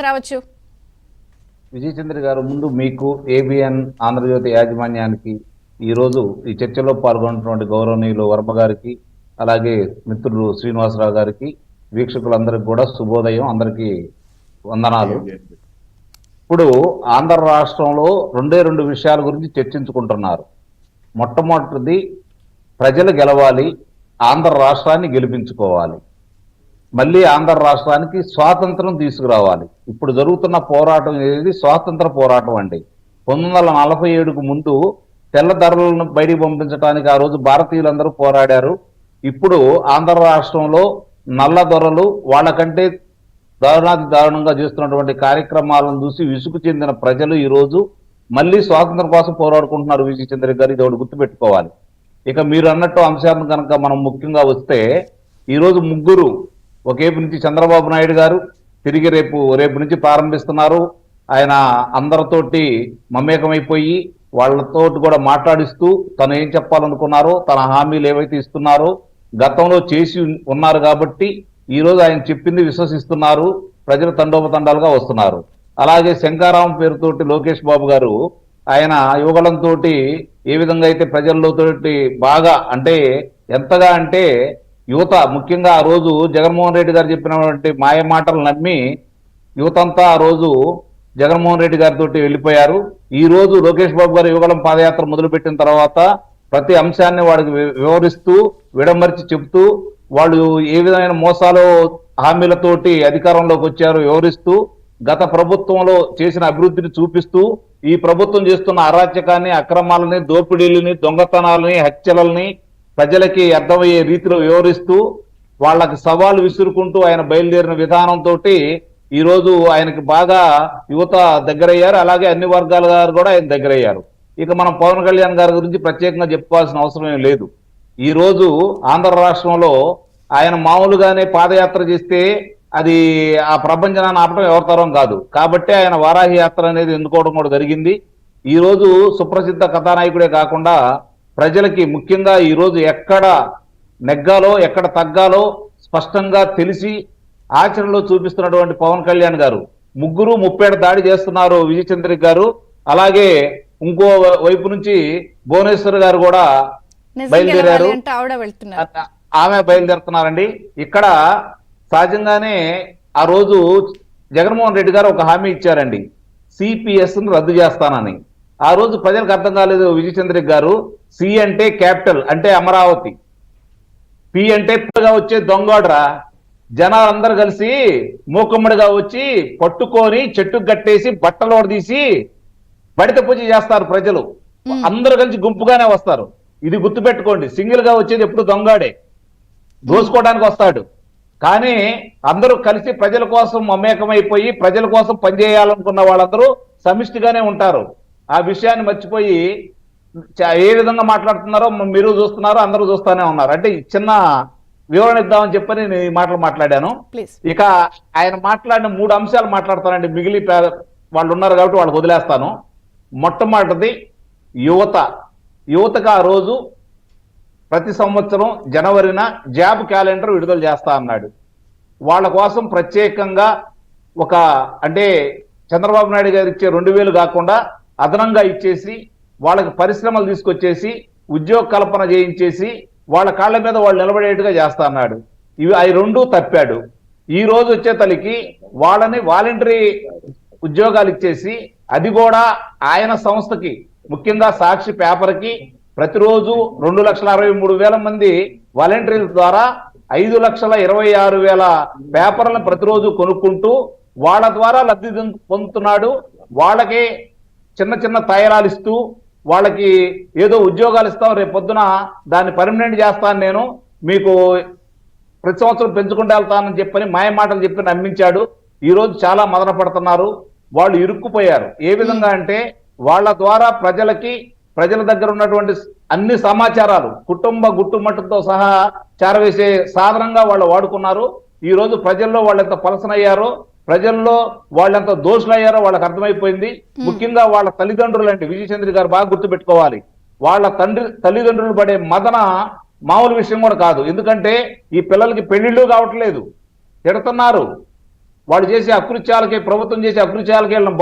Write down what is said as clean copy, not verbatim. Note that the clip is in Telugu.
రావచ్చు. విజయ్ చంద్ర గారు, ముందు మీకు ఏబిఎన్ ఆంధ్రజ్యోతి యాజమాన్యానికి ఈరోజు ఈ చర్చలో పాల్గొన్నటువంటి గౌరవనీయులు వర్మ గారికి, అలాగే మిత్రులు శ్రీనివాసరావు గారికి, వీక్షకులందరికీ కూడా శుభోదయం. అందరికీ వందనాలు. ఇప్పుడు ఆంధ్ర రాష్ట్రంలో రెండు విషయాల గురించి చర్చించుకుంటున్నారు. మొట్టమొదటిది, ప్రజలు గెలవాలి, ఆంధ్ర రాష్ట్రాన్ని గెలిపించుకోవాలి, మళ్ళీ ఆంధ్ర రాష్ట్రానికి స్వాతంత్రం తీసుకురావాలి. ఇప్పుడు జరుగుతున్న పోరాటం ఏది? స్వాతంత్ర పోరాటం అండి. 1947కు ముందు తెల్లదొరలను బయటికి పంపించడానికి ఆ రోజు భారతీయులందరూ పోరాడారు. ఇప్పుడు ఆంధ్ర రాష్ట్రంలో నల్ల దొరలు వాళ్ళకంటే దారుణంగా చేస్తున్నటువంటి కార్యక్రమాలను చూసి విసుగు చెందిన ప్రజలు ఈరోజు మళ్ళీ స్వాతంత్రం కోసం పోరాడుకుంటున్నారు. విజయ్ చంద్ర గారు, ఇది ఒకటి గుర్తుపెట్టుకోవాలి. ఇక మీరు అన్నట్టు అంశాలను కనుక మనం ముఖ్యంగా వస్తే, ఈరోజు ముగ్గురు, ఒకేపు నుంచి చంద్రబాబు నాయుడు గారు తిరిగి రేపు నుంచి ప్రారంభిస్తున్నారు. ఆయన అందరితోటి మమేకమైపోయి వాళ్ళతోటి కూడా మాట్లాడిస్తూ తను ఏం చెప్పాలనుకున్నారో, తన హామీలు ఏవైతే ఇస్తున్నారో గతంలో చేసి ఉన్నారు కాబట్టి ఈరోజు ఆయన చెప్పింది విశ్వసిస్తున్నారు. ప్రజలు తండోపతండాలుగా వస్తున్నారు. అలాగే శంకారావం పేరుతోటి లోకేష్ బాబు గారు ఆయన యువగలంతో ఏ విధంగా అయితే ప్రజల్లోతోటి బాగా ఎంతగా అంటే యువత ముఖ్యంగా ఆ రోజు జగన్మోహన్ రెడ్డి గారు చెప్పినటువంటి మాయ మాటలు నమ్మి యువతంతా ఆ రోజు జగన్మోహన్ రెడ్డి గారితో వెళ్ళిపోయారు. ఈ రోజు లోకేష్ బాబు గారు యువగలం పాదయాత్ర మొదలుపెట్టిన తర్వాత ప్రతి అంశాన్ని వాడికి వివరిస్తూ విడమర్చి చెబుతూ వాళ్ళు ఏ విధమైన మోసాలు హామీలతోటి అధికారంలోకి వచ్చారో వివరిస్తూ గత ప్రభుత్వంలో చేసిన అభివృద్ధిని చూపిస్తూ ఈ ప్రభుత్వం చేస్తున్న అరాచకాన్ని, అక్రమాలని, దోపిడీలని, దొంగతనాలని, హత్యలని ప్రజలకి అర్థమయ్యే రీతిలో వివరిస్తూ వాళ్ళకి సవాలు విసురుకుంటూ ఆయన బయలుదేరిన విధానంతో ఈరోజు ఆయనకి బాగా యువత దగ్గరయ్యారు. అలాగే అన్ని వర్గాల గారు కూడా ఆయన దగ్గరయ్యారు. ఇక మనం పవన్ కళ్యాణ్ గారి గురించి ప్రత్యేకంగా చెప్పుకోవాల్సిన అవసరం ఏం లేదు. ఈ రోజు ఆంధ్ర రాష్ట్రంలో ఆయన మామూలుగానే పాదయాత్ర చేస్తే అది ఆ ప్రపంచనాన్ని ఆపడం ఎవరితరం కాదు. కాబట్టి ఆయన వారాహి యాత్ర అనేది ఎన్నుకోవడం కూడా జరిగింది. ఈ రోజు సుప్రసిద్ధ కథానాయకుడే కాకుండా ప్రజలకి ముఖ్యంగా ఈరోజు ఎక్కడ నెగ్గాలో ఎక్కడ తగ్గాలో స్పష్టంగా తెలిసి ఆచరణలో చూపిస్తున్నటువంటి పవన్ కళ్యాణ్ గారు ముగ్గురు ముప్పేట దాడి చేస్తున్నారు. విజయ్ చంద్ర గారు, అలాగే ఇంకో వైపు నుంచి భువనేశ్వర్ గారు కూడా బయలుదేరారు. ఆమె బయలుదేరుతున్నారండి. ఇక్కడ సహజంగానే ఆ రోజు జగన్మోహన్ రెడ్డి గారు ఒక హామీ ఇచ్చారండి, సిపిఎస్ ను రద్దు చేస్తానని. ఆ రోజు ప్రజలకు అర్థం కాలేదు. విజయ్ చంద్ర గారు, సి అంటే క్యాపిటల్, అంటే అమరావతి, పి అంటే వచ్చే దొంగోడరా, జనాలందరూ కలిసి మూకమ్మడిగా వచ్చి పట్టుకొని చెట్టుకు కట్టేసి బట్టలు తీసి బడిత పూజ చేస్తారు. ప్రజలు అందరూ కలిసి గుంపుగానే వస్తారు. ఇది గుర్తుపెట్టుకోండి. సింగిల్ గా వచ్చేది ఎప్పుడు దొంగాడే, దోసుకోవడానికి వస్తాడు. కానీ అందరూ కలిసి ప్రజల కోసం మమేకమైపోయి ప్రజల కోసం పనిచేయాలనుకున్న వాళ్ళందరూ సమిష్టిగానే ఉంటారు. ఆ విషయాన్ని మర్చిపోయి ఏ విధంగా మాట్లాడుతున్నారో మీరు చూస్తున్నారో, అందరూ చూస్తూనే ఉన్నారు. అంటే చిన్న వివరణ ఇద్దామని చెప్పని నేను ఈ మాటలు మాట్లాడాను. ఇక ఆయన మాట్లాడిన 3 అంశాలు మాట్లాడతానండి. మిగిలి వాళ్ళు ఉన్నారు కాబట్టి వాళ్ళకి వదిలేస్తాను. మొట్టమొదటిది యువతకు ఆ రోజు ప్రతి సంవత్సరం జనవరిన జాబ్ క్యాలెండర్ విడుదల చేస్తా అన్నాడు. వాళ్ళ కోసం ప్రత్యేకంగా చంద్రబాబు నాయుడు గారు ఇచ్చే 2000 కాకుండా అదనంగా ఇచ్చేసి వాళ్ళకి పరిశ్రమలు తీసుకొచ్చేసి ఉద్యోగ కల్పన చేయించేసి వాళ్ళ కాళ్ళ మీద వాళ్ళు నిలబడేట్టుగా చేస్తా అన్నాడు. అవి 2 తప్పాడు. ఈ రోజు వచ్చే తలికి వాళ్ళని వాలంటరీ ఉద్యోగాలు ఇచ్చేసి, అది కూడా ఆయన సంస్థకి ముఖ్యంగా సాక్షి పేపర్కి ప్రతిరోజు 2,63,000 మంది వాలంటీర్ల ద్వారా 5,26,000 పేపర్లను ప్రతిరోజు కొనుక్కుంటూ వాళ్ళ ద్వారా లబ్ధి పొందుతున్నాడు. వాళ్ళకి చిన్న చిన్న తయారాలు ఇస్తూ వాళ్ళకి ఏదో ఉద్యోగాలు ఇస్తాం, రేపు పొద్దున దాన్ని పర్మనెంట్ చేస్తాను, నేను మీకు ప్రతి సంవత్సరం పెంచుకుంటూ వెళ్తానని చెప్పని మాయ మాటలు చెప్పి నమ్మించాడు. ఈ రోజు చాలా మదన పడుతున్నారు. వాళ్ళు ఇరుక్కుపోయారు. ఏ విధంగా అంటే వాళ్ళ ద్వారా ప్రజల దగ్గర ఉన్నటువంటి అన్ని సమాచారాలు కుటుంబ గుట్టుమట్టుతో సహా చేరవేసే సాధనంగా వాళ్ళు వాడుకున్నారు. ఈ రోజు ప్రజల్లో వాళ్ళు ఎంత పలసనయ్యారో, ప్రజల్లో వాళ్ళెంత దోషులయ్యారో వాళ్ళకి అర్థమైపోయింది. ముఖ్యంగా వాళ్ళ తల్లిదండ్రులు అంటే విజయ్ చంద్ర గారు బాగా గుర్తుపెట్టుకోవాలి. వాళ్ళ తల్లిదండ్రులు పడే మదన మామూలు విషయం కూడా కాదు. ఎందుకంటే ఈ పిల్లలకి పెళ్లిళ్ళు కావట్లేదు, తిడుతున్నారు. వాళ్ళు చేసే అకృత్యాలకి, ప్రభుత్వం చేసే అకృత్యాలకి వీళ్ళని